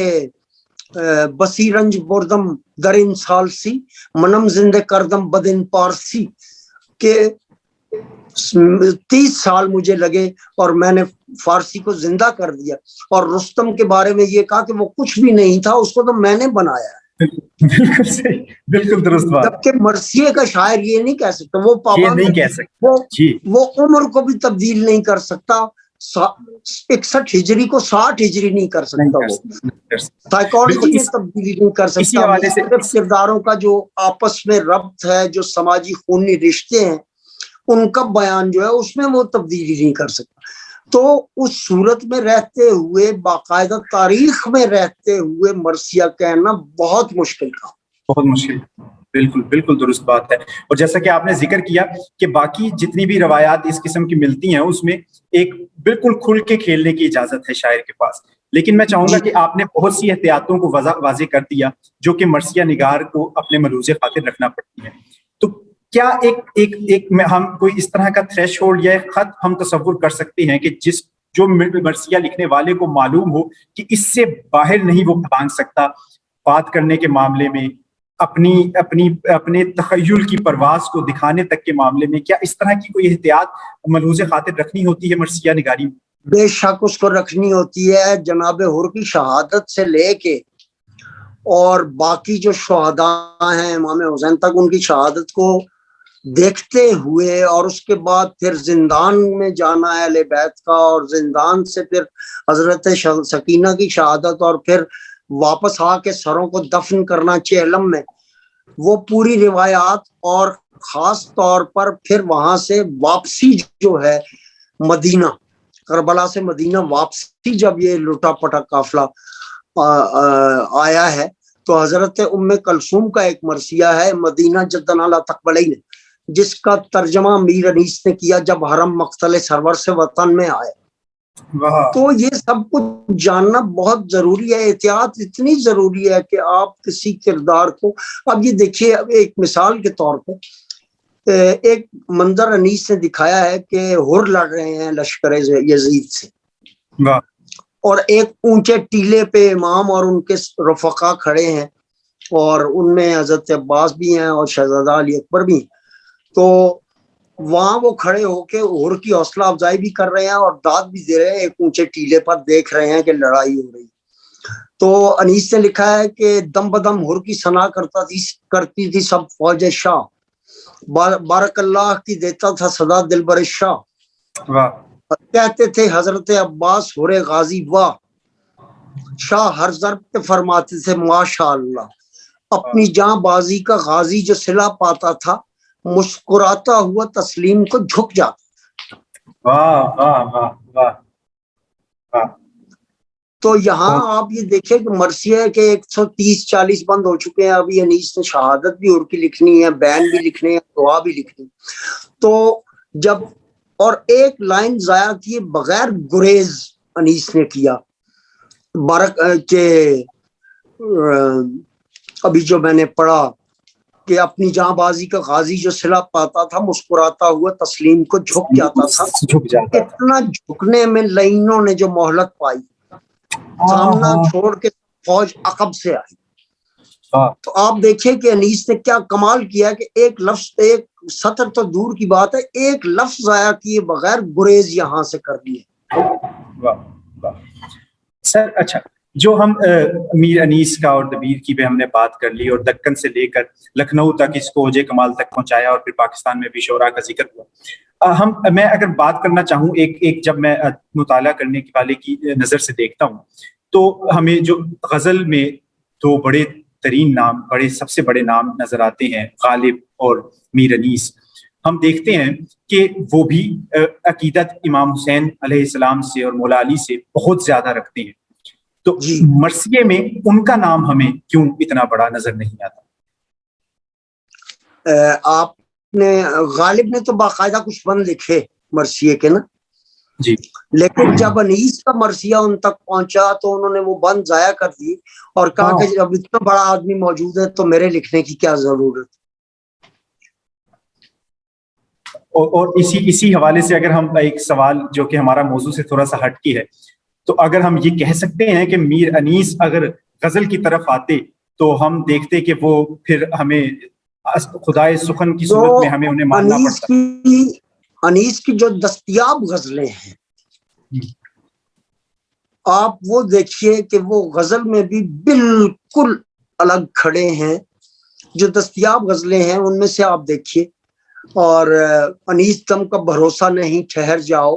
بصیرنج بردم در ان سال سی منم زندے کردم بدن پارسی، کہ 30 سال مجھے لگے اور میں نے فارسی کو زندہ کر دیا۔ اور رستم کے بارے میں یہ کہا کہ وہ کچھ بھی نہیں تھا، اس کو تو میں نے بنایا ہے۔ بالکل صحیح، بالکل درست بات۔ جبکہ مرثیے کا شاعر یہ نہیں کہہ سکتا، وہ پابند، وہ عمر کو بھی تبدیل نہیں کر سکتا، 61 ہجری کو 60 ہجری نہیں کر سکتا وہ. سائیکالوجی میں تبدیلی نہیں کر سکتا. مختلف کرداروں کا جو آپس میں ربط ہے, جو سماجی خونی رشتے ہیں, ان کا بیان جو ہے اس میں وہ تبدیلی نہیں کر سکتا. تو اس صورت میں رہتے ہوئے, باقاعدہ تاریخ میں رہتے ہوئے مرثیہ کہنا بہت مشکل تھا, بہت مشکل. بالکل بالکل درست بات ہے. اور جیسا کہ آپ نے ذکر کیا کہ باقی جتنی بھی روایات اس قسم کی ملتی ہیں اس میں ایک بالکل کھل کے کھیلنے کی اجازت ہے شاعر کے پاس. لیکن میں چاہوں گا کہ آپ نے بہت سی احتیاطوں کو واضح کر دیا جو کہ مرثیہ نگار کو اپنے ملحوظ خاطر رکھنا پڑتی ہے. تو کیا ایک ہم کوئی اس طرح کا تھریش ہولڈ یا ایک خط ہم تصور کر سکتے ہیں کہ جو مرثیہ لکھنے والے کو معلوم ہو کہ اس سے باہر نہیں وہ پھانک سکتا, بات کرنے کے معاملے میں, اپنے تخیل کی پرواز کو دکھانے تک کے معاملے میں, کیا اس طرح کی کوئی احتیاط ملحوظ خاطر رکھنی ہوتی ہے مرثیہ نگاری میں؟ بے شک اس کو رکھنی ہوتی ہے. جناب حر کی شہادت سے لے کے اور باقی جو شہداء ہیں امام حسین تک, ان کی شہادت کو دیکھتے ہوئے اور اس کے بعد پھر زندان میں جانا ہے اہل بیت کا, اور زندان سے پھر حضرت سکینہ کی شہادت, اور پھر واپس آ کے سروں کو دفن کرنا چہلم میں, وہ پوری روایات, اور خاص طور پر پھر وہاں سے واپسی جو ہے مدینہ, کربلا سے مدینہ واپسی, جب یہ لٹا پٹا قافلہ آیا ہے تو حضرت ام کلثوم کا ایک مرثیہ ہے مدینہ جدنا لا تقبلین, جس کا ترجمہ میر انیس نے کیا جب حرم مقتل سرور سے وطن میں آئے. تو یہ سب کچھ جاننا بہت ضروری ہے. احتیاط اتنی ضروری ہے کہ آپ کسی کردار کو, اب یہ دیکھیے, اب ایک مثال کے طور پہ ایک منظر انیس نے دکھایا ہے کہ ہر لڑ رہے ہیں لشکر یزید سے, اور ایک اونچے ٹیلے پہ امام اور ان کے رفقا کھڑے ہیں, اور ان میں حضرت عباس بھی ہیں اور شہزادہ علی اکبر بھی ہیں. تو وہاں وہ کھڑے ہو کے ہر کی حوصلہ افزائی بھی کر رہے ہیں اور داد بھی دے رہے ہیں, ایک اونچے ٹیلے پر دیکھ رہے ہیں کہ لڑائی ہو رہی. تو انیس نے لکھا ہے کہ دم بدم ہر کی ثنا کرتی تھی سب فوج شاہ, بارک اللہ کی دیتا تھا صدا دلبر شاہ, کہتے تھے حضرت عباس ہر غازی واہ, شاہ ہر ضرب پہ فرماتے تھے ماشاء اللہ. اپنی جاں بازی کا غازی جو صلہ پاتا تھا مسکراتا ہوا تسلیم کو جھک جاتا. واہ واہ واہ واہ واہ. تو یہاں آپ یہ دیکھیں کہ مرثیہ کے 130-140 بند ہو چکے ہیں. ابھی انیس نے شہادت بھی اور کی لکھنی ہے, بیان بھی لکھنے ہیں, دعا بھی لکھنی. تو جب اور ایک لائن ضائع کیے بغیر گریز انیس نے کیا, کے ابھی جو میں نے پڑھا کہ اپنی جاں بازی کا غازی جو صلہ پاتا تھا مسکراتا ہوا تسلیم کو جھک جاتا تھا. اتنا جھکنے میں لائنوں نے جو مہلت پائی, سامنا چھوڑ کے فوج عقب سے آئی. تو آپ دیکھیں کہ انیس نے کیا کمال کیا کہ ایک لفظ, ایک سطر تو دور کی بات ہے, ایک لفظ ضائع کیے بغیر گریز یہاں سے کر دیے. سر اچھا, جو ہم میر انیس کا اور دبیر کی بھی ہم نے بات کر لی, اور دکن سے لے کر لکھنؤ تک اس کو اوجے کمال تک پہنچایا, اور پھر پاکستان میں بھی شعراء کا ذکر ہوا. میں اگر بات کرنا چاہوں ایک جب میں مطالعہ کرنے والے کی نظر سے دیکھتا ہوں تو ہمیں جو غزل میں دو بڑے ترین نام, سب سے بڑے نام نظر آتے ہیں, غالب اور میر انیس. ہم دیکھتے ہیں کہ وہ بھی عقیدت امام حسین علیہ السلام سے اور مولا علی سے بہت زیادہ رکھتے ہیں. تو مرثیے میں ان کا نام ہمیں کیوں اتنا بڑا نظر نہیں آتا؟ آپ نے غالب نے تو باقاعدہ کچھ بند لکھے مرثیے کے نا جی, لیکن جب انیس کا مرثیہ ان تک پہنچا تو انہوں نے وہ بند ضائع کر دی اور کہا کہ اب اتنا بڑا آدمی موجود ہے تو میرے لکھنے کی کیا ضرورت. اور اسی حوالے سے اگر ہم ایک سوال جو کہ ہمارا موضوع سے تھوڑا سا ہٹ کی ہے, تو اگر ہم یہ کہہ سکتے ہیں کہ میر انیس اگر غزل کی طرف آتے تو ہم دیکھتے کہ وہ پھر ہمیں خدائے سخن کی صورت میں ہمیں انہیں ماننا پڑتا. انیس کی جو دستیاب غزلیں ہیں آپ وہ دیکھیے کہ وہ غزل میں بھی بالکل الگ کھڑے ہیں. جو دستیاب غزلیں ہیں ان میں سے آپ دیکھیے, اور انیس تم کا بھروسہ نہیں ٹھہر جاؤ,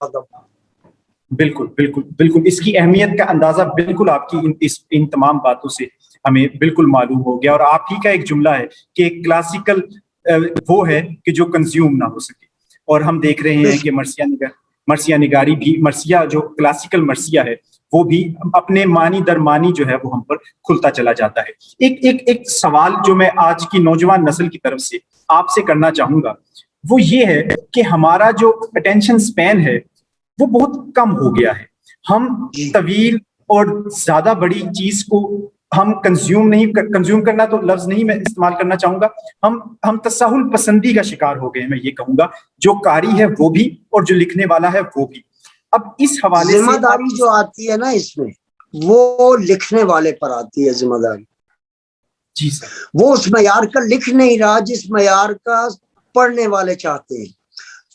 ادب. بالکل بالکل بالکل اس کی اہمیت کا اندازہ بالکل آپ کی ان تمام باتوں سے ہمیں بالکل معلوم ہو گیا. اور آپ ہی کا ایک جملہ ہے کہ کلاسیکل وہ ہے کہ جو کنزیوم نہ ہو سکے, اور ہم دیکھ رہے ہیں کہ مرثیہ نگاری بھی, مرثیہ جو کلاسیکل مرثیہ ہے وہ بھی اپنے معنی در معنی جو ہے وہ ہم پر کھلتا چلا جاتا ہے. ایک سوال جو میں آج کی نوجوان نسل کی طرف سے آپ سے کرنا چاہوں گا وہ یہ ہے کہ ہمارا جو اٹینشن سپین ہے وہ بہت کم ہو گیا ہے. ہم طویل اور زیادہ بڑی چیز کو ہم کنزیوم کرنا تو لفظ نہیں میں استعمال کرنا چاہوں گا, ہم تساہل پسندی کا شکار ہو گئے ہیں, میں یہ کہوں گا, جو قاری ہے وہ بھی اور جو لکھنے والا ہے وہ بھی. اب اس حوالے سے ذمہ داری جو آتی ہے نا اس میں, وہ لکھنے والے پر آتی ہے ذمہ داری. جی سر. وہ اس معیار کا لکھ نہیں رہا جس معیار کا پڑھنے والے چاہتے ہیں.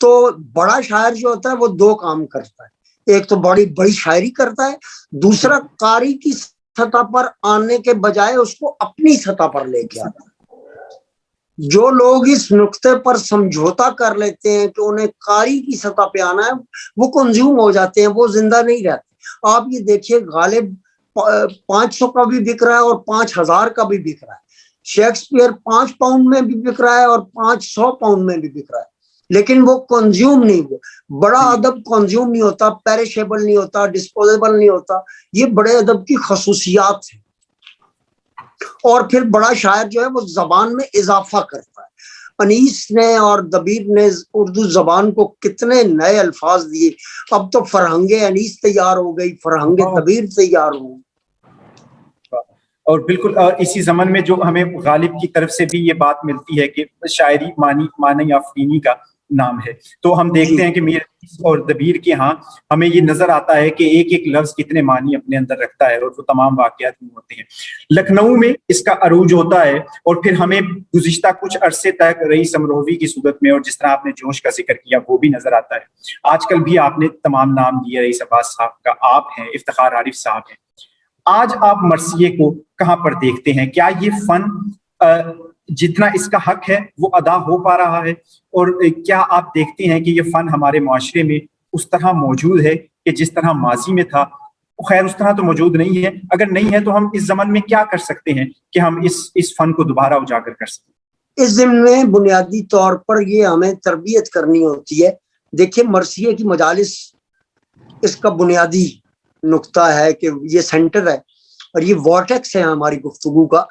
تو بڑا شاعر جو ہوتا ہے وہ دو کام کرتا ہے, ایک تو بڑی شاعری کرتا ہے, دوسرا قاری کی سطح پر آنے کے بجائے اس کو اپنی سطح پر لے کے آتا ہے. جو لوگ اس نقطے پر سمجھوتا کر لیتے ہیں کہ انہیں قاری کی سطح پہ آنا ہے, وہ کنزیوم ہو جاتے ہیں, وہ زندہ نہیں رہتے. آپ یہ دیکھیے غالب 500 کا بھی بک رہا ہے اور 5000 کا بھی بک رہا ہے. شیکسپیئر 5 پاؤنڈ میں بھی بک رہا ہے اور 500 پاؤنڈ میں بھی بک رہا ہے, لیکن وہ کنزیوم نہیں. وہ بڑا ادب کنزیوم نہیں ہوتا, پیریشیبل نہیں ہوتا, ڈسپوزیبل نہیں ہوتا. یہ بڑے ادب کی خصوصیات ہیں. اور پھر بڑا شاعر جو ہے وہ زبان میں اضافہ کرتا ہے. انیس نے اور دبیر نے اردو زبان کو کتنے نئے الفاظ دیے. اب تو فرہنگ انیس تیار ہو گئی, فرہنگ دبیر تیار ہو گئی. اور بالکل اسی زمن میں جو ہمیں غالب کی طرف سے بھی یہ بات ملتی ہے کہ شاعری معنی آفرینی کا نام ہے, تو ہم دیکھتے ہیں کہ میر اور دبیر کے ہاں ہمیں یہ نظر آتا ہے کہ ایک ایک لفظ کتنے معنی اپنے اندر رکھتا ہے, اور وہ تمام واقعات میں ہوتے ہیں. لکھنؤ میں اس کا عروج ہوتا ہے, اور پھر ہمیں گزشتہ کچھ عرصے تک رئیس امروہوی کی صورت میں, اور جس طرح آپ نے جوش کا ذکر کیا, وہ بھی نظر آتا ہے. آج کل بھی آپ نے تمام نام دیے, رئیس عباس صاحب کا آپ ہیں, افتخار عارف صاحب ہیں. آج آپ مرثیے کو کہاں پر دیکھتے ہیں؟ کیا یہ فن جتنا اس کا حق ہے وہ ادا ہو پا رہا ہے؟ اور کیا آپ دیکھتے ہیں کہ یہ فن ہمارے معاشرے میں اس طرح موجود ہے کہ جس طرح ماضی میں تھا؟ خیر اس طرح تو موجود نہیں ہے. اگر نہیں ہے تو ہم اس زمن میں کیا کر سکتے ہیں کہ ہم اس فن کو دوبارہ اجاگر کر سکیں؟ اس ضمن میں بنیادی طور پر یہ ہمیں تربیت کرنی ہوتی ہے. دیکھیے مرثیے کی مجالس اس کا بنیادی نقطہ ہے کہ یہ سینٹر ہے اور یہ وارٹیکس ہے ہماری گفتگو کا,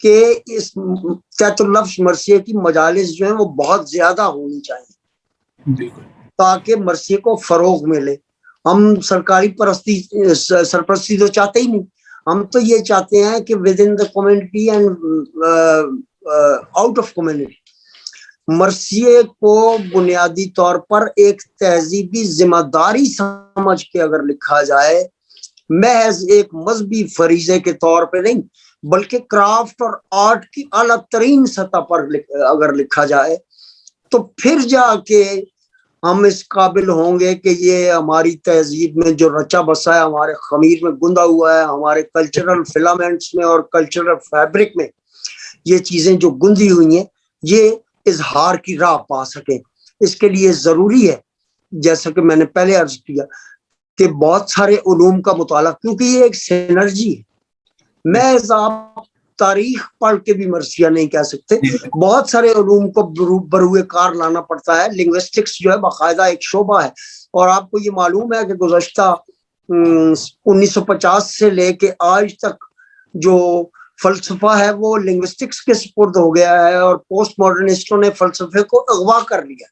کہ اس تحت اللفظ مرثیے کی مجالس جو ہیں وہ بہت زیادہ ہونی چاہیے تاکہ مرثیے کو فروغ ملے. ہم سرکاری سرپرستی تو چاہتے ہی نہیں, ہم تو یہ چاہتے ہیں کہ within the community and out of community مرثیے کو بنیادی طور پر ایک تہذیبی ذمہ داری سمجھ کے اگر لکھا جائے, محض ایک مذہبی فریضے کے طور پہ نہیں بلکہ کرافٹ اور آرٹ کی اعلیٰ ترین سطح پر اگر لکھا جائے, تو پھر جا کے ہم اس قابل ہوں گے کہ یہ ہماری تہذیب میں جو رچا بسا ہے, ہمارے خمیر میں گندا ہوا ہے, ہمارے کلچرل فلامنٹس میں اور کلچرل فیبرک میں یہ چیزیں جو گندی ہوئی ہیں یہ اظہار کی راہ پا سکیں. اس کے لیے ضروری ہے, جیسا کہ میں نے پہلے عرض کیا, کہ بہت سارے علوم کا مطالعہ, کیونکہ یہ ایک سینرجی ہے. میں آپ تاریخ پڑھ کے بھی مرثیہ نہیں کہہ سکتے, بہت سارے علوم کو بروئے کار لانا پڑتا ہے. لنگوسٹکس جو ہے باقاعدہ ایک شعبہ ہے, اور آپ کو یہ معلوم ہے کہ گزشتہ 1950 سے لے کے آج تک جو فلسفہ ہے وہ لنگوسٹکس کے سپرد ہو گیا ہے, اور پوسٹ ماڈرنسٹوں نے فلسفے کو اغوا کر لیا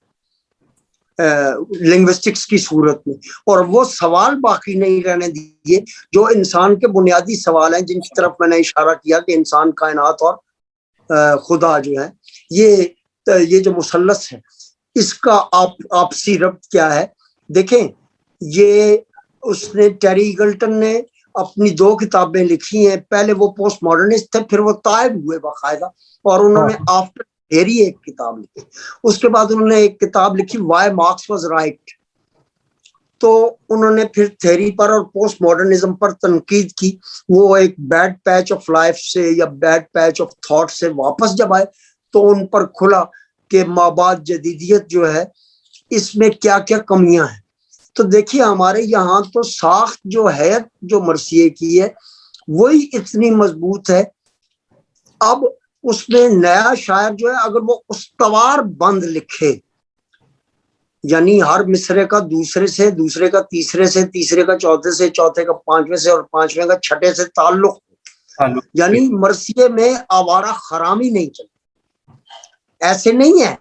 لنگوسٹکس کی صورت میں, اور وہ سوال باقی نہیں رہنے دیے جو انسان کے بنیادی سوال ہیں, جن کی طرف میں نے اشارہ کیا کہ انسان, کائنات اور خدا جو ہے, یہ جو مثلث ہے اس کا آپسی ربط کیا ہے. دیکھیں یہ اس نے ٹیری ایگلٹن نے اپنی 2 کتابیں لکھی ہیں. پہلے وہ پوسٹ ماڈرنسٹ تھے, پھر وہ تائب ہوئے باقاعدہ, اور انہوں نے آفٹر تھیری ایک کتاب لکھی. اس کے بعد انہوں نے ایک کتاب لکھی وائی مارکس واز رائٹ. تو انہوں نے پھر تھیری پر اور پوسٹ ماڈرنزم پر تنقید کی. وہ ایک بیڈ پیچ آف لائف سے یا بیڈ پیچ آف تھاٹ سے واپس جب آئے تو ان پر کھلا کہ مابعد جدیدیت جو ہے اس میں کیا کیا کمیاں ہیں. تو دیکھیے ہمارے یہاں تو ساخت جو ہے جو مرثیے کی ہے وہی اتنی مضبوط ہے. اب اس میں نیا شاعر جو ہے اگر وہ استوار بند لکھے، یعنی ہر مصرے کا دوسرے سے، دوسرے کا تیسرے سے، تیسرے کا چوتھے سے، چوتھے کا پانچویں سے، اور پانچویں کا چھٹے سے تعلق، یعنی مرثیے میں آوارہ خرامی نہیں چلتی. ایسے نہیں ہے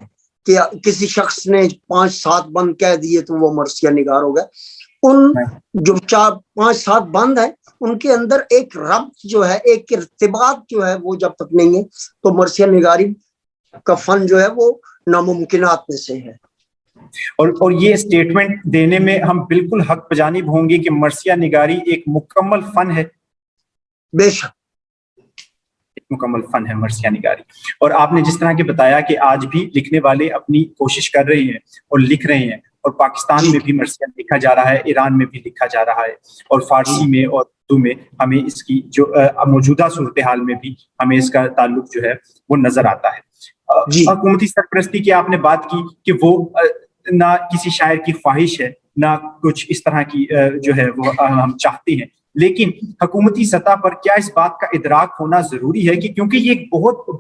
کہ کسی شخص نے 5-7 بند کہہ دیے تو وہ مرثیہ نگار ہو گیا. ان جو 4-5-7 بند ہیں ان کے اندر ایک ربط جو ہے، ایک ارتباط جو ہے، وہ جب تک نہیں ہے تو مرثیہ نگاری کا فن جو ہے وہ ناممکنات میں سے ہے. اور یہ سٹیٹمنٹ دینے میں ہم بالکل حق بجانب ہوں گے کہ مرثیہ نگاری ایک مکمل فن ہے. بے شک مکمل فن ہے مرثیہ نگاری. اور آپ نے جس طرح کے بتایا کہ آج بھی لکھنے والے اپنی کوشش کر رہے ہیں اور لکھ رہے ہیں، اور پاکستان میں بھی مرثیہ لکھا جا رہا ہے، ایران میں بھی لکھا جا رہا ہے، اور فارسی میں اور اردو میں ہمیں اس کی جو موجودہ صورتحال میں بھی ہمیں اس کا تعلق جو ہے وہ نظر آتا ہے. حکومتی سرپرستی کی آپ نے بات کی کہ وہ نہ کسی شاعر کی خواہش ہے، نہ کچھ اس طرح کی جو ہے وہ ہم چاہتے ہیں، لیکن حکومتی سطح پر کیا اس بات کا ادراک ہونا ضروری ہے کہ کیونکہ یہ ایک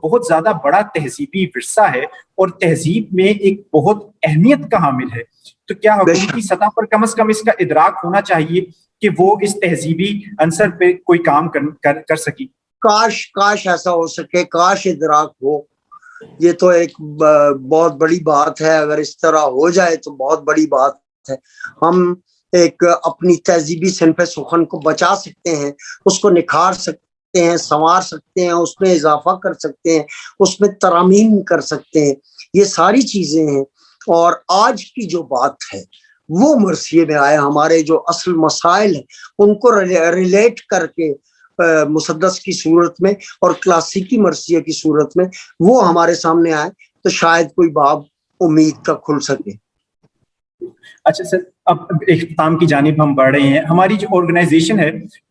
بہت زیادہ بڑا تہذیبی ورثہ ہے اور تہذیب میں ایک بہت اہمیت کا حامل ہے، تو کیا حکومتی سطح پر کم از کم اس کا ادراک ہونا چاہیے کہ وہ اس تہذیبی عنصر پہ کوئی کام کر سکی؟ کاش ایسا ہو سکے، کاش ادراک ہو. یہ تو ایک بہت بڑی بات ہے، اگر اس طرح ہو جائے تو بہت بڑی بات ہے. ہم ایک اپنی تہذیبی صنف سخن کو بچا سکتے ہیں، اس کو نکھار سکتے ہیں، سنوار سکتے ہیں، اس میں اضافہ کر سکتے ہیں، اس میں ترامیم کر سکتے ہیں. یہ ساری چیزیں ہیں. اور آج کی جو بات ہے وہ مرثیے میں آئے، ہمارے جو اصل مسائل ہیں ان کو ریلیٹ کر کے مسدس کی صورت میں اور کلاسیکی مرثیے کی صورت میں وہ ہمارے سامنے آئے تو شاید کوئی باب امید کا کھل سکے. اچھا سر، اب اختتام کی جانب ہم بڑھ رہے ہیں. ہماری جو آرگنائزیشن ہے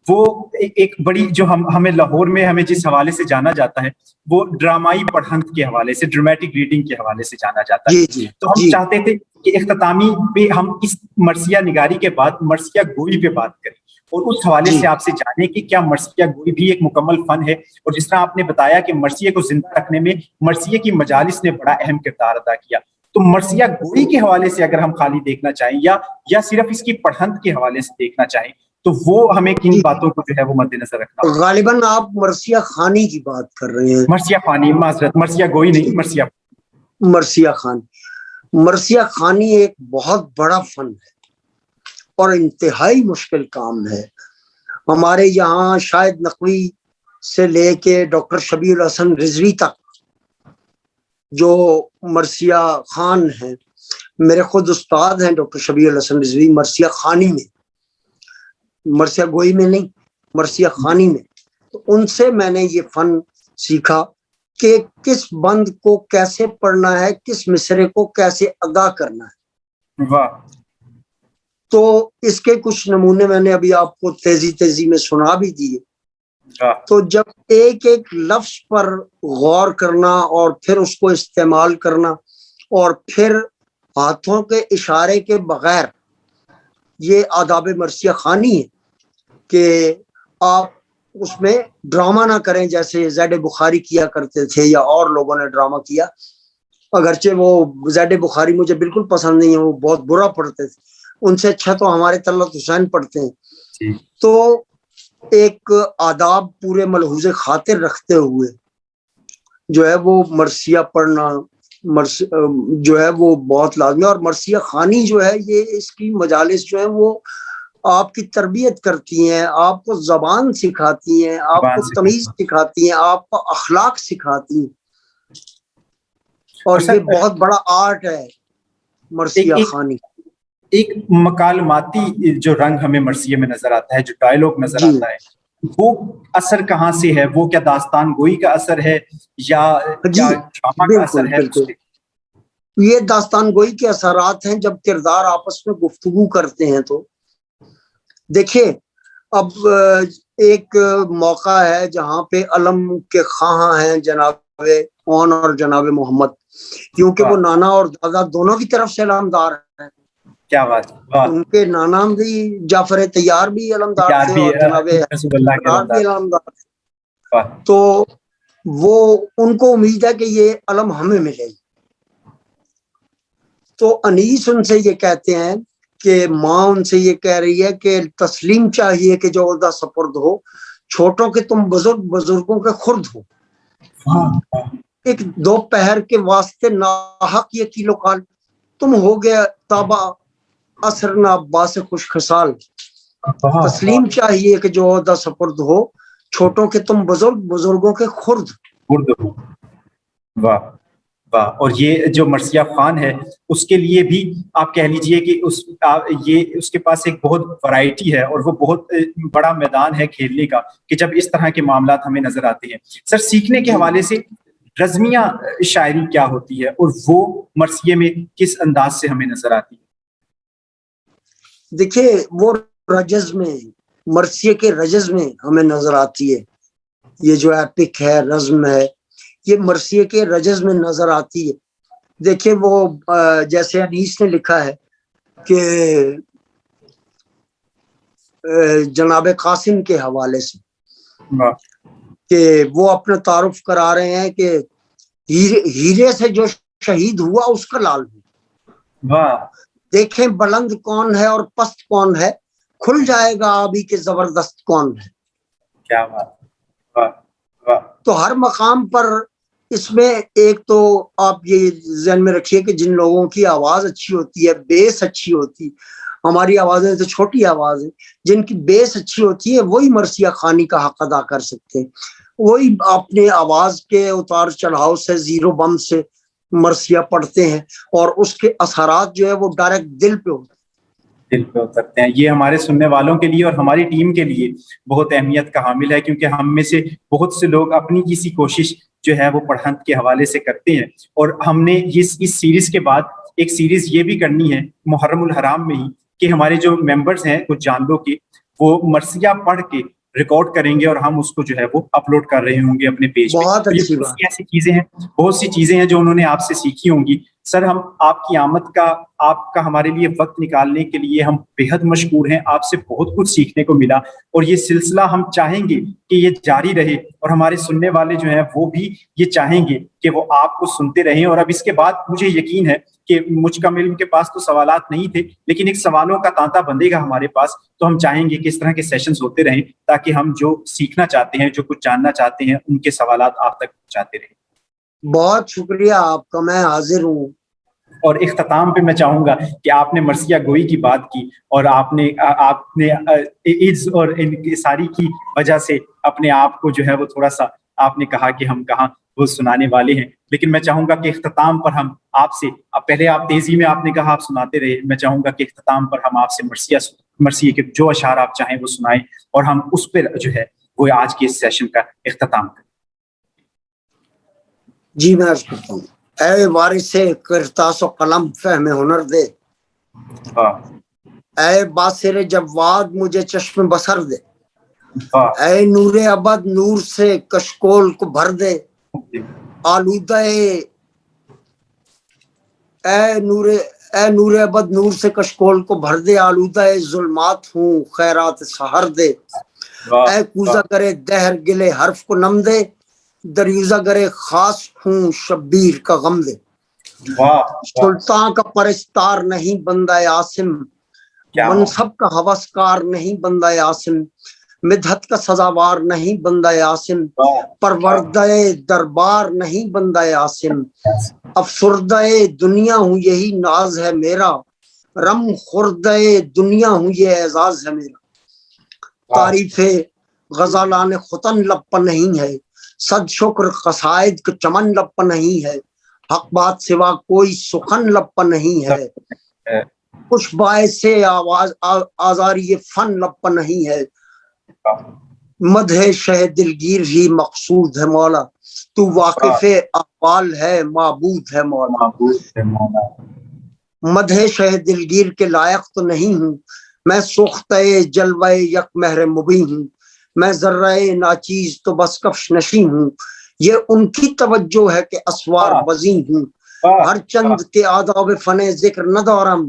وہ ایک بڑی جو ہمیں لاہور میں ہمیں جس حوالے سے جانا جاتا ہے وہ ڈرامائی پڑھنت کے حوالے سے، ڈرامیٹک ریڈنگ کے حوالے سے جانا جاتا ہے. تو ہم چاہتے تھے کہ اختتامی پہ ہم اس مرثیہ نگاری کے بعد مرثیہ گوئی پہ بات کریں اور اس حوالے سے آپ سے جانیں کہ کیا مرثیہ گوئی بھی ایک مکمل فن ہے. اور جس طرح آپ نے بتایا کہ مرثیے کو زندہ رکھنے میں مرثیے کی مجالس نے بڑا اہم کردار ادا کیا، تو مرثیہ گوئی کے حوالے سے اگر ہم خالی دیکھنا چاہیں یا صرف اس کی پڑھنت کے حوالے سے دیکھنا چاہیں تو وہ ہمیں کن باتوں کو جو ہے وہ مد نظر رکھنا؟ غالباً آپ مرثیہ خوانی کی بات کر رہے ہیں. مرثیہ خوانی، معذرت، مرثیہ گوئی نہیں، مرثیہ خوانی. مرثیہ خوانی ایک بہت بڑا فن ہے اور انتہائی مشکل کام ہے. ہمارے یہاں شاید نقوی سے لے کے ڈاکٹر شبیر الحسن رضوی تک جو مرثیہ خان ہیں، میرے خود استاد ہیں ڈاکٹر شبیر الحسن رضوی مرثیہ خوانی میں، مرثیہ گوئی میں نہیں، مرثیہ خوانی میں. تو ان سے میں نے یہ فن سیکھا کہ کس بند کو کیسے پڑھنا ہے، کس مصرے کو کیسے ادا کرنا ہے. واہ. تو اس کے کچھ نمونے میں نے ابھی آپ کو تیزی میں سنا بھی دیے. تو جب ایک ایک لفظ پر غور کرنا اور پھر اس کو استعمال کرنا اور پھر ہاتھوں کے اشارے کے بغیر، یہ آداب مرثیہ خوانی ہے کہ آپ اس میں ڈرامہ نہ کریں جیسے زید بخاری کیا کرتے تھے یا اور لوگوں نے ڈرامہ کیا. اگرچہ وہ زید بخاری مجھے بالکل پسند نہیں ہے، وہ بہت برا پڑھتے تھے، ان سے اچھا تو ہمارے طلعت حسین پڑھتے ہیں. تو ایک آداب پورے ملحوظ خاطر رکھتے ہوئے جو ہے وہ مرثیہ پڑھنا جو ہے وہ بہت لازمی. اور مرثیہ خوانی جو ہے یہ اس کی مجالس جو ہے وہ آپ کی تربیت کرتی ہیں، آپ کو زبان سکھاتی ہیں، آپ کو تمیز سکھاتی ہیں، آپ کو اخلاق سکھاتی ہیں. اور یہ بہت بڑا آرٹ ہے مرثیہ خوانی. ایک مکالماتی جو رنگ ہمیں مرثیے میں نظر آتا ہے، جو ڈائیلاگ نظر آتا ہے، وہ اثر کہاں سے ہے؟ وہ کیا داستان گوئی کا اثر ہے یا ڈرامہ کا اثر ہے؟ یہ داستان گوئی کے اثرات ہیں. جب کردار آپس میں گفتگو کرتے ہیں تو دیکھیے، اب ایک موقع ہے جہاں پہ علم کے خواہاں ہیں جناب اون اور جناب محمد، کیونکہ وہ نانا اور دادا دونوں کی طرف سے علمدار ہیں. کیا بات ہے، واہ، ان کے نانا بھی جعفر طیار بھی علمدار یار تھے بھی اور جناب رسول اللہ کے حضرات بھی علمدار، علمدار تھے. واہ، تو وہ ان کو امید ہے کہ یہ علم ہمیں ملے گی. تو انیس ان سے یہ کہتے ہیں کہ ماں ان سے یہ کہہ رہی ہے کہ تسلیم چاہیے کہ جو عہدہ سپرد ہو، چھوٹوں کے تم بزرگ، بزرگوں کے خرد ہو. واہ، واہ، ایک دو پہر کے واسطے ناحق یہ کیلو کال، تم ہو گیا تابا اثر نہ عباس خوش خصال. واہ، تسلیم چاہیے کہ جو عہدہ سپرد ہو، چھوٹوں کے تم بزرگ، بزرگوں کے خرد. اردو، واہ واہ. اور یہ جو مرثیہ خان ہے اس کے لیے بھی آپ کہہ لیجئے کہ یہ اس کے پاس ایک بہت ورائٹی ہے اور وہ بہت بڑا میدان ہے کھیلنے کا کہ جب اس طرح کے معاملات ہمیں نظر آتے ہیں. سر سیکھنے کے حوالے سے رزمیہ شاعری کیا ہوتی ہے اور وہ مرثیے میں کس انداز سے ہمیں نظر آتی ہے؟ دیکھیے وہ رجز میں، مرثیے کے رجز میں ہمیں نظر آتی ہے. یہ جو ایپک ہے، رزم ہے، یہ مرثیے کے رجز میں نظر آتی ہے. دیکھیے وہ جیسے انیس نے لکھا ہے کہ جناب قاسم کے حوالے سے کہ وہ اپنا تعارف کرا رہے ہیں کہ ہیرے سے جو شہید ہوا اس کا لال ہوں. واہ، دیکھیں بلند کون ہے اور پست کون ہے، کھل جائے گا ابھی کہ زبردست کون ہے. کیا بات، واہ واہ، تو ہر مقام پر اس میں ایک تو آپ یہ ذہن میں رکھیے کہ جن لوگوں کی آواز اچھی ہوتی ہے، بیس اچھی ہوتی، ہماری آوازیں تو چھوٹی آواز ہے، جن کی بیس اچھی ہوتی ہے وہی مرثیہ خوانی کا حق ادا کر سکتے ہیں. وہی اپنے آواز کے اتار چڑھاؤ سے، زیرو بم سے مرثیہ پڑھتے ہیں اور اس کے اثرات جو ہے وہ ڈائریکٹ دل پہ ہوتے ہیں. دل پہ اترتے ہیں. یہ ہمارے سننے والوں کے لیے اور ہماری ٹیم کے لیے بہت اہمیت کا حامل ہے کیونکہ ہم میں سے بہت سے لوگ اپنی کسی کوشش جو ہے وہ پڑھنت کے حوالے سے کرتے ہیں. اور ہم نے اس سیریز کے بعد ایک سیریز یہ بھی کرنی ہے محرم الحرام میں ہی کہ ہمارے جو ممبرز ہیں کچھ جانلوں کے وہ مرثیہ پڑھ کے ریکارڈ کریں گے اور ہم اس کو جو ہے وہ اپلوڈ کر رہے ہوں گے اپنے پیج پہ. بہت تو یہ اچھی بہت بات. سی ایسی چیزیں ہیں، بہت سی چیزیں ہیں جو انہوں نے آپ سے سیکھی ہوں گی. سر ہم آپ کی آمد کا، آپ کا ہمارے لیے وقت نکالنے کے لیے ہم بے حد مشکور ہیں. آپ سے بہت کچھ سیکھنے کو ملا اور یہ سلسلہ ہم چاہیں گے کہ یہ جاری رہے اور ہمارے سننے والے جو ہیں وہ بھی یہ چاہیں گے کہ وہ آپ کو سنتے رہیں. اور اب اس کے بعد مجھے یقین ہے کہ مجھ کا علم کے پاس تو سوالات نہیں تھے لیکن ایک سوالوں کا تانتا بندے گا ہمارے پاس. تو ہم چاہیں گے کہ اس طرح کے سیشنز ہوتے رہیں تاکہ ہم جو سیکھنا چاہتے ہیں، جو کچھ جاننا چاہتے ہیں، ان کے سوالات آپ تک پہنچاتے رہیں. بہت شکریہ آپ کا، میں حاضر ہوں. اور اختتام پہ میں چاہوں گا کہ آپ نے مرثیہ گوئی کی بات کی اور آپ نے عز اور انکساری کی وجہ سے اپنے آپ کو جو ہے وہ تھوڑا سا آپ نے کہا کہ ہم کہاں وہ سنانے والے ہیں. لیکن میں چاہوں گا کہ اختتام پر ہم آپ سے، پہلے آپ تیزی میں آپ نے کہا آپ سناتے رہے، میں چاہوں گا کہ اختتام پر ہم آپ سے مرثیے کے جو اشعار آپ چاہیں وہ سنائیں اور ہم اس پہ جو ہے وہ آج کے اس سیشن کا اختتام کریں. جی میں عرض کرتا ہوں. اے وارث کرتاس و قلم فہم ہنر دے، اے باصر جواد مجھے چشم بصر دے، اے نور ابد نور سے کشکول کو بھر دے، آلودہ اے نور ابد نور سے کشکول کو بھر دے، آلودہ ظلمات ہوں خیرات سحر دے، اے کوزہ کرے دہر گلے حرف کو نم دے، دریوزہ گرے خاص ہوں شبیر کا غم دے. سلطان کا پرستار نہیں بندہ عاصم، منصب کا ہوسکار نہیں بندہ عاصم، مدحت کا سزاوار نہیں بندہ عاصم، پروردہ دربار نہیں بندہ عاصم، افسردہ دنیا ہوں یہی ناز ہے میرا، رم خوردہ دنیا ہوں یہ اعزاز ہے میرا. تعریف غزالان ختن لب پر نہیں ہے، صد شکر قصائد کا چمن لب پر نہیں ہے، حق بات سوا کوئی سخن لب پر نہیں ہے، کچھ باعث سے آزاری فن لب پر نہیں ہے، مدح شہ دلگیر ہی مقصود ہے مولا، تو واقف اقوال ہے معبود ہے مولا. مدح شہ دلگیر کے لائق تو نہیں ہوں میں، سختہ جلوہ یک مہر مبیں ہوں میں، ذرہ ناچیز تو بس کفش نشیں ہوں، یہ ان کی توجہ ہے کہ اسوار بزیں ہوں، ہر چند کے آداب فن ذکر نہ دارم،